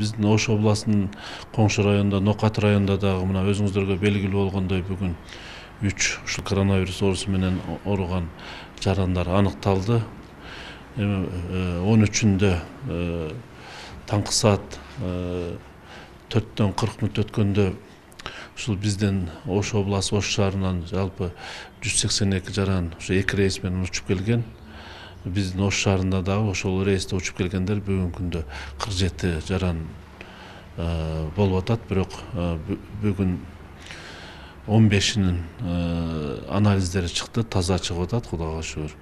Биздин Ош областынын Коңшу районунда, Нокат районунда дагы мына өзүңүздөргө белгилүү болгондой бүгүн 3 ушул коронавирус оорусу менен ооруган жарандар аныкталды. 13-үндө таңкы саат 4-төн 40 мүнөт өткөндө ушул биздин Ош областы Ош шаарынан жалпы 182 жаран ушу 2 рейс менен учуп келген. Биздин Ош шаарында дагы ошол рейсте учуп келгендер бүгүнкү күндө 47 жаран болуп атат. Бирок бүгүн 15-инин анализдери чыкты, таза чыгып атат, Кудайга шүгүр.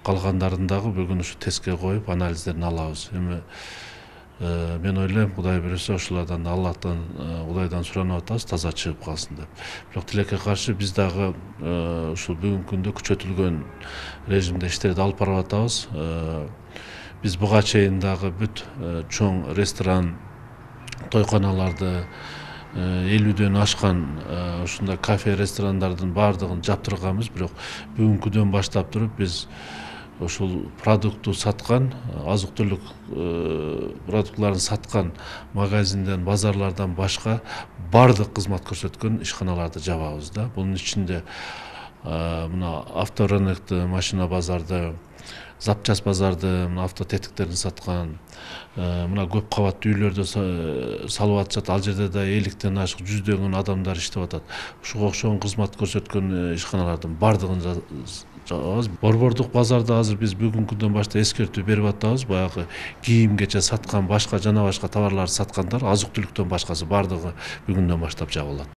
Калгандарын дагы бүгүн ушу тестке коюп анализдерин алабыз. Эми мен ойлойм, Кудай буюрса ушулардан Аллахтан, Кудайдан суранып атабыз, таза чыгып калсын деп. Бирок тилекке каршы биз дагы ушул бүгүнкү күндө күчөтүлгөн режимде иштерди алып барып атабыз. Биз буга чейин дагы бүт чоң ресторан, тойканаларды, 50дөн ашкан ушундай кафе, ресторандардын баардыгын жаптырганбыз. Бирок бүгүнкү күндөн баштап туруп биз ушул продуктту саткан, азык-түлүк продуктларын саткан магазинден, базарлардан башка баардык кызмат көрсөткөн ишканаларды жабабыз да. Бунун ичинде мына авторынокты, машина базарды, запчас базарды, автотетиктерин саткан, мына көп кабаттуу үйлөрдө салып атышат. Ал жерде да 50ден ашык жүздөгөн адамдар иштеп атат. Ушуга окшогон кызмат көрсөткөн ишканалардын баардыгын жабабыз. Борбордук базарда азыр биз бүгүнкү күндөн баштап эскертүү берип атабыз. Баягы кийимгече саткан, башка жана башка товарларды саткандар, азык-түлүктөн башкасы баардыгы бүгүндөн баштап жабылат.